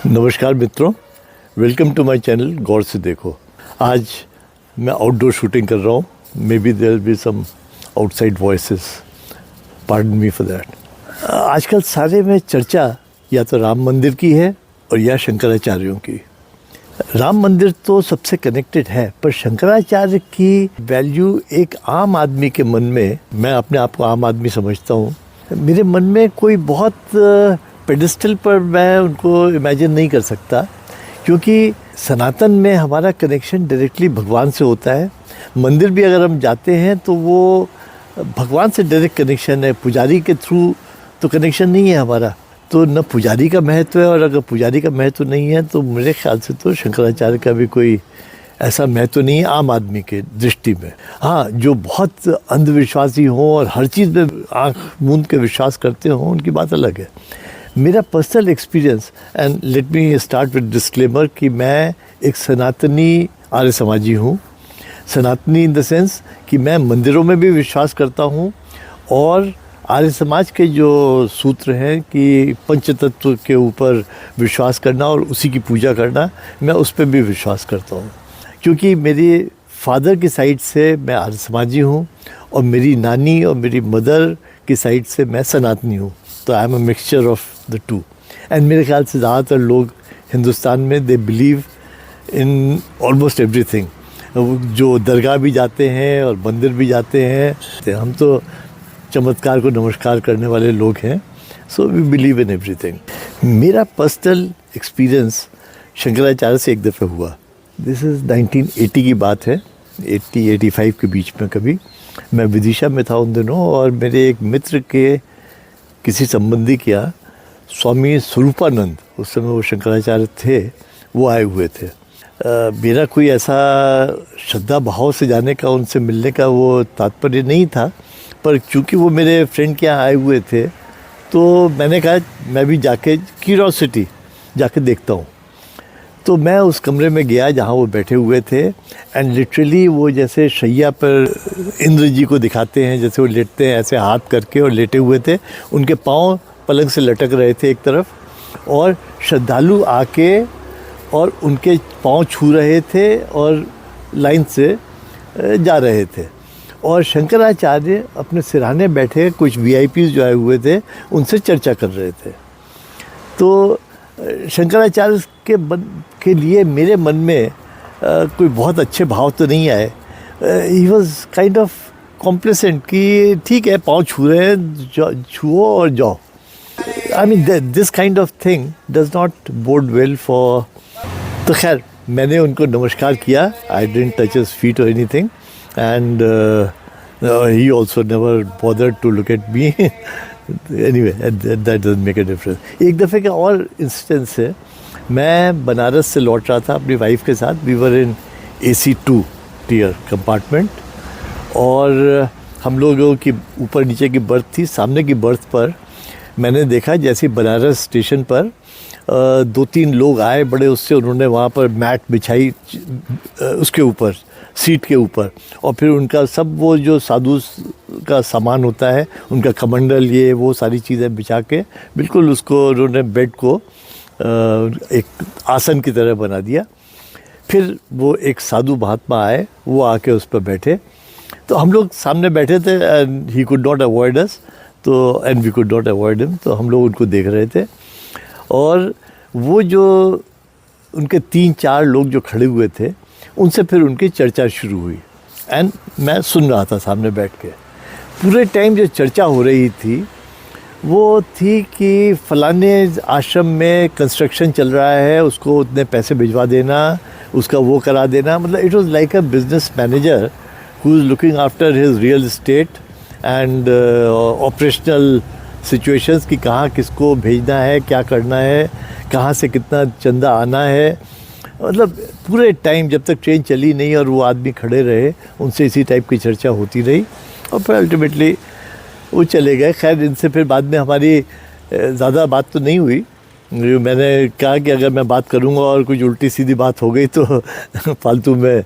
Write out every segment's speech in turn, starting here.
नमस्कार मित्रों, welcome to my channel गौर से देखो। आज मैं आउटडोर शूटिंग कर रहा हूँ। Maybe there be some outside voices, pardon me for that. आजकल सारे में चर्चा या तो राम मंदिर की है और या शंकराचार्यों की। राम मंदिर तो सबसे कनेक्टेड है, पर शंकराचार्य की वैल्यू एक आम आदमी के मन में, मैं अपने आप को आम आदमी समझता हूँ, मेरे मन में कोई बहुत पेडिस्टल पर मैं उनको इमेजिन नहीं कर सकता, क्योंकि सनातन में हमारा कनेक्शन डायरेक्टली भगवान से होता है। मंदिर भी अगर हम जाते हैं तो वो भगवान से डायरेक्ट कनेक्शन है, पुजारी के थ्रू तो कनेक्शन नहीं है हमारा। तो न पुजारी का महत्व है, और अगर पुजारी का महत्व नहीं है तो मेरे ख्याल से तो शंकराचार्य का भी कोई ऐसा महत्व नहीं है आम आदमी के दृष्टि में। हाँ, जो बहुत अंधविश्वासी हों और हर चीज़ में आँख मूंद के विश्वास करते हों, उनकी बात अलग है। मेरा personal experience, and let me start with disclaimer, कि मैं एक सनातनी आर्य समाजी हूँ। सनातनी इन द सेंस कि मैं मंदिरों में भी विश्वास करता हूँ, और आर्य समाज के जो सूत्र हैं कि पंचतत्व के ऊपर विश्वास करना और उसी की पूजा करना, मैं उस पर भी विश्वास करता हूँ। क्योंकि मेरी फादर की साइड से मैं आर्य समाजी हूँ, और मेरी नानी और मेरी मदर की साइड से मैं सनातनी हूँ। तो I am a mixture of the two. And मेरे ख्याल से ज़्यादातर लोग हिंदुस्तान में they believe in almost everything. जो दरगाह भी जाते हैं और मंदिर भी जाते हैं। हम तो चमत्कार को नमस्कार करने वाले लोग हैं, so we believe in everything. मेरा पर्सनल एक्सपीरियंस शंकराचार्य से एक दफ़े हुआ। दिस इज़ 1980 की बात है, 80-85 के बीच में। कभी मैं विदिशा में था उन दिनों, और मेरे एक मित्र के किसी संबंधी क्या स्वामी स्वरूपानंद, उस समय वो शंकराचार्य थे, वो आए हुए थे। मेरा कोई ऐसा श्रद्धा भाव से जाने का, उनसे मिलने का वो तात्पर्य नहीं था, पर चूँकि वो मेरे फ्रेंड के यहाँ आए हुए थे तो मैंने कहा मैं भी जाके क्यूरियोसिटी जाके देखता हूँ। तो मैं उस कमरे में गया जहाँ वो बैठे हुए थे, एंड लिटरली वो जैसे शैया पर इंद्र जी को दिखाते हैं, जैसे वो लेटते हैं ऐसे हाथ करके, और लेटे हुए थे। उनके पाँव पलंग से लटक रहे थे एक तरफ, और श्रद्धालु आके और उनके पाँव छू रहे थे और लाइन से जा रहे थे। और शंकराचार्य अपने सिरहाने बैठे कुछ वीआईपीज़ जो आए हुए थे उनसे चर्चा कर रहे थे। तो शंकराचार्य के लिए मेरे मन में कोई बहुत अच्छे भाव तो नहीं आए। He was kind of complacent कि ठीक है, पाँव छू रहे हैं, छुओ और जाओ। I mean this kind of thing does not bode well for. तो खैर, मैंने उनको नमस्कार किया। I didn't touch his feet और anything, and he also never bothered to look at me. Anyway, that doesn't make a difference. एक दफ़े का और इंस्टेंस है, मैं बनारस से लौट रहा था अपनी वाइफ के साथ। We were in AC2 tier compartment, और हम लोगों की ऊपर नीचे की बर्थ थी। सामने की बर्थ पर मैंने देखा जैसे बनारस स्टेशन पर 2-3 लोग आए बड़े उससे, उन्होंने वहाँ पर मैट बिछाई उसके ऊपर, सीट के ऊपर, और फिर उनका सब वो जो साधु का सामान होता है, उनका कमंडल, ये वो सारी चीज़ें बिछा के बिल्कुल उसको उन्होंने बेड को एक आसन की तरह बना दिया। फिर वो एक साधु महात्मा आए, वो आके उस पर बैठे। तो हम लोग सामने बैठे थे, and he could not avoid us, तो and we could not avoid him. तो हम लोग उनको देख रहे थे, और वो जो उनके 3-4 लोग जो खड़े हुए थे, उनसे फिर उनकी चर्चा शुरू हुई, एंड मैं सुन रहा था सामने बैठ के। पूरे टाइम जो चर्चा हो रही थी वो थी कि फलाने आश्रम में कंस्ट्रक्शन चल रहा है, उसको उतने पैसे भिजवा देना, उसका वो करा देना। मतलब it was like a business manager who is looking after his real estate and operational situations, कि कहाँ किसको भेजना है, क्या करना है, कहाँ से कितना चंदा आना है। मतलब पूरे टाइम जब तक ट्रेन चली नहीं और वो आदमी खड़े रहे, उनसे इसी टाइप की चर्चा होती रही, और फिर अल्टीमेटली वो चले गए। खैर, इनसे फिर बाद में हमारी ज़्यादा बात तो नहीं हुई। मैंने कहा कि अगर मैं बात करूँगा और कुछ उल्टी सीधी बात हो गई तो फालतू में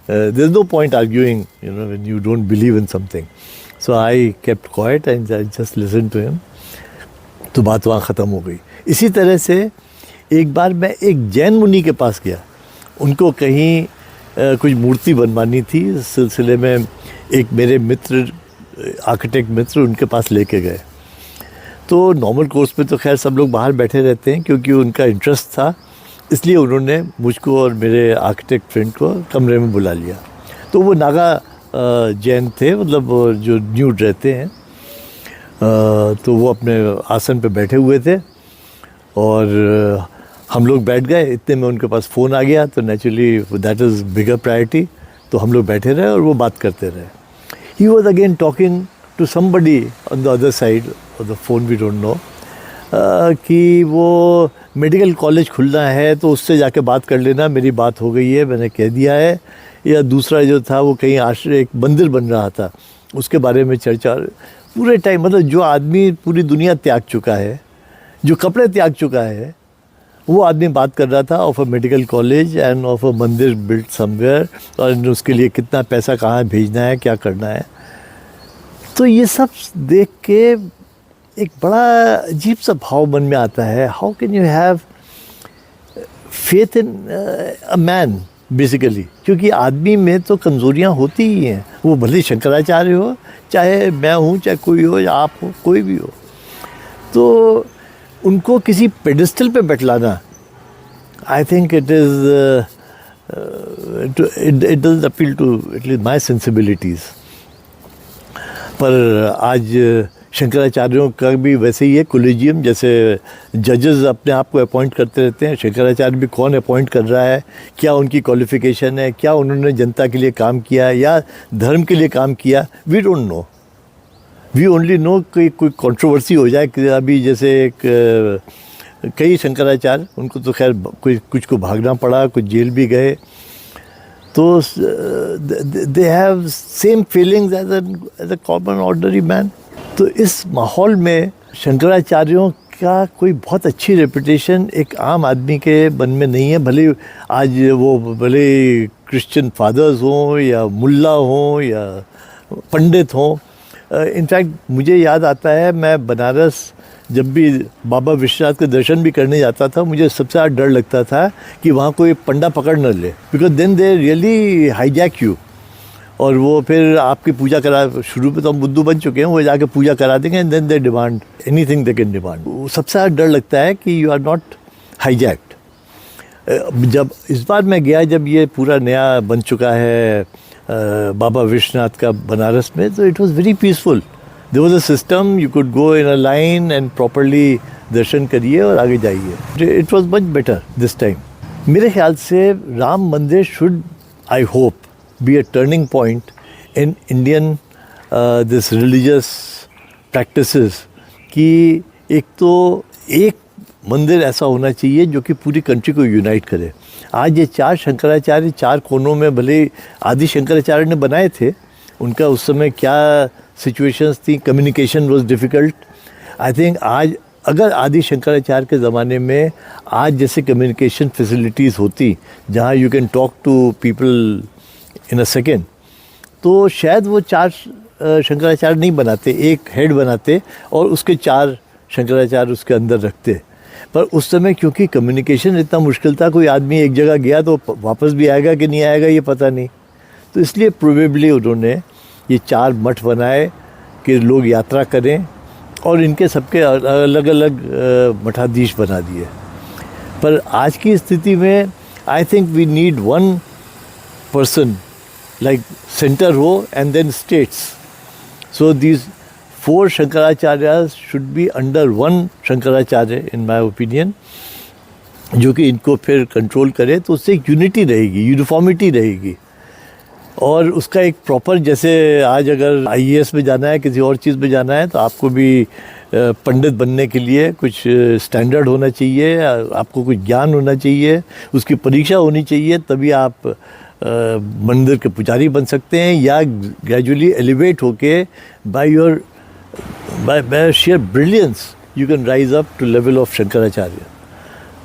there is no point arguing, you know, when you don't believe in something. So I kept quiet and I just listen to him. तो बात वहाँ ख़त्म हो गई। इसी तरह से एक बार मैं एक जैन मुनि के पास गया, उनको कहीं कुछ मूर्ति बनवानी थी। इस सिलसिले में एक मेरे मित्र, आर्किटेक्ट मित्र, उनके पास लेके गए। तो नॉर्मल कोर्स में तो खैर सब लोग बाहर बैठे रहते हैं, क्योंकि उनका इंटरेस्ट था, इसलिए उन्होंने मुझको और मेरे आर्किटेक्ट फ्रेंड को कमरे में बुला लिया। तो वो नागा जैन थे, मतलब जो न्यूड रहते हैं। तो वो अपने आसन पे बैठे हुए थे और हम लोग बैठ गए। इतने में उनके पास फ़ोन आ गया, तो naturally that is bigger priority. तो हम लोग बैठे रहे और वो बात करते रहे। He was again talking to somebody on the other side of the phone, we don't know, कि वो मेडिकल कॉलेज खुलना है तो उससे जाके बात कर लेना, मेरी बात हो गई है, मैंने कह दिया है। या दूसरा जो था वो कहीं आश्रय, एक मंदिर बन रहा था, उसके बारे में चर्चा पूरे टाइम। मतलब जो आदमी पूरी दुनिया त्याग चुका है, जो कपड़े त्याग चुका है, वो आदमी बात कर रहा था of a medical college end of a मंदिर बिल्ट समवेयर, और उसके लिए कितना पैसा कहाँ भेजना है, क्या करना है। तो ये सब देख के एक बड़ा अजीब सा भाव मन में आता है। How can you have faith in a man basically, क्योंकि आदमी में तो कमज़ोरियाँ होती ही हैं, वो भले शंकराचार्य हो, चाहे मैं हूँ, चाहे कोई हो, या आप हो, कोई भी हो। तो उनको किसी पेडिस्टल पे बैठलाना, I think it is it doesn't appeal to at least my sensibilities. पर आज शंकराचार्यों का भी वैसे ही है, कोलेजियम, जैसे जजेस अपने आप को अपॉइंट करते रहते हैं, शंकराचार्य भी कौन अपॉइंट कर रहा है, क्या उनकी क्वालिफिकेशन है, क्या उन्होंने जनता के लिए काम किया या धर्म के लिए काम किया, we don't know. We only know कि कोई कंट्रोवर्सी हो जाए कि अभी जैसे एक कई शंकराचार्य, उनको तो खैर कुछ को भागना पड़ा, कुछ जेल भी गए, तो they have same feelings as a common ordinary man. तो इस माहौल में शंकराचार्यों का कोई बहुत अच्छी रेपुटेशन एक आम आदमी के मन में नहीं है। भले आज वो भले क्रिश्चियन फादर्स हों या मुल्ला हों या पंडित हों। इनफैक्ट मुझे याद आता है, मैं बनारस जब भी बाबा विश्वनाथ के दर्शन भी करने जाता था, मुझे सबसे ज़्यादा डर लगता था कि वहाँ कोई पंडा पकड़ न ले, because then they really hijack you, और वो फिर आपकी पूजा करा। शुरू में तो हम बुद्धू बन चुके हैं, वो जाके पूजा करा देंगे and then they demand anything they can demand. सबसे ज़्यादा डर लगता है कि यू आर नॉट हाईजैक्ड। जब इस बार मैं गया, जब ये पूरा नया बन चुका है बाबा विश्वनाथ का बनारस में, तो it was very peaceful. There was a system, you could go in a line and properly दर्शन करिए और आगे जाइए। It was much better this time. मेरे ख्याल से Ram Mandir should, I hope, be a turning point in Indian this religious practices, कि एक तो एक मंदिर ऐसा होना चाहिए जो कि पूरी कंट्री को यूनाइट करे। आज ये चार शंकराचार्य चार कोनों में, भले आदि शंकराचार्य ने बनाए थे, उनका उस समय क्या सिचुएशंस थी, communication was difficult. I think आज अगर आदि शंकराचार्य के ज़माने में आज जैसे कम्युनिकेशन फैसिलिटीज़ होती, जहाँ you can talk to people in a second, तो शायद वो चार शंकराचार्य नहीं बनाते, एक हेड बनाते और उसके चार शंकराचार्य उसके अंदर रखते। पर उस समय क्योंकि कम्युनिकेशन इतना मुश्किल था, कोई आदमी एक जगह गया तो वापस भी आएगा कि नहीं आएगा ये पता नहीं, तो इसलिए प्रोबेबली उन्होंने ये चार मठ बनाए कि लोग यात्रा करें, और इनके सबके अलग अलग मठाधीश बना दिए। पर आज की स्थिति में I think we need one person like center ho and then states. So these four Shankaracharyas should be under one Shankaracharya in my opinion, जो कि इनको फिर कंट्रोल करे, तो उससे एक यूनिटी रहेगी, यूनिफॉर्मिटी रहेगी। और उसका एक प्रॉपर, जैसे आज अगर IAS में जाना है, किसी और चीज़ में जाना है, तो आपको भी पंडित बनने के लिए कुछ स्टैंडर्ड होना चाहिए, आपको कुछ ज्ञान होना चाहिए, उसकी परीक्षा होनी चाहिए, तभी आप मंदिर के पुजारी बन सकते हैं, या ग्रेजुअली एलिवेट होके bye sheer brilliance you can rise up to level of Shankaracharya.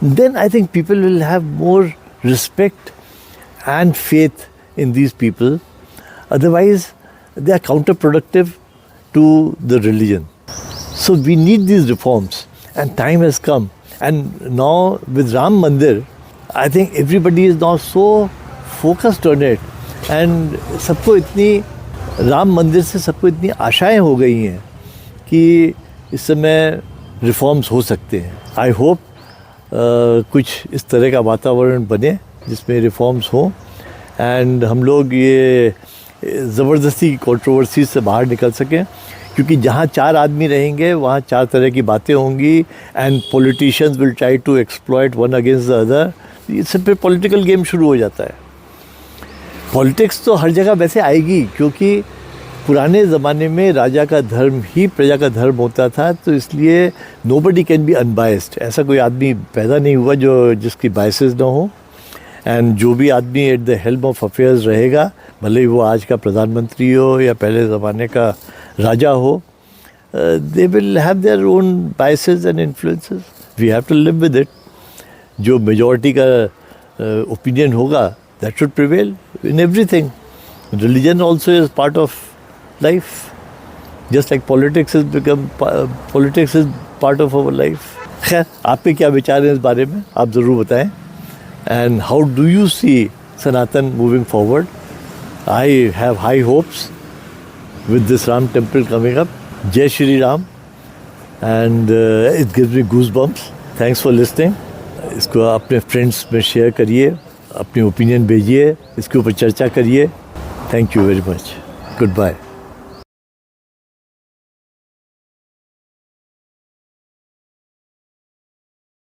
Then I think people will have more respect and faith in these people. Otherwise they are counterproductive to the religion. So we need these reforms, and time has come. And now with Ram Mandir, I think everybody is now so focused on it. And सबको इतनी राम मंदिर से सबको इतनी आशाएं हो गई हैं कि इस समय रिफॉर्म्स हो सकते हैं. आई होप कुछ इस तरह का वातावरण बने जिसमें रिफॉर्म्स हों एंड हम लोग ये ज़बरदस्ती की कंट्रोवर्सी से बाहर निकल सकें, क्योंकि जहाँ 4 आदमी रहेंगे वहाँ 4 तरह की बातें होंगी and politicians will try to exploit one against the other. इससे फिर पॉलिटिकल गेम शुरू हो जाता है. पॉलिटिक्स तो हर जगह वैसे आएगी, क्योंकि पुराने ज़माने में राजा का धर्म ही प्रजा का धर्म होता था, तो इसलिए नोबडी कैन बी अनबायस्ड. ऐसा कोई आदमी पैदा नहीं हुआ जो जिसकी बायसेस ना हो. एंड जो भी आदमी at the helm of affairs रहेगा, भले ही वो आज का प्रधानमंत्री हो या पहले ज़माने का राजा हो, they will have their own biases and influences. We have to live with it. जो मेजॉरिटी का ओपिनियन होगा, that should prevail in everything. Religion also is part of life, just like politics is part of our life. खैर, आपके क्या विचार हैं इस बारे में, आप ज़रूर बताएं. And how do you see Sanatan moving forward? I have high hopes with this Ram temple coming up. Jai Shri Ram. And it gives me goosebumps. Thanks for listening. इसको अपने फ्रेंड्स में शेयर करिए, अपनी opinion भेजिए, इसके ऊपर चर्चा करिए. Thank you very much. Goodbye.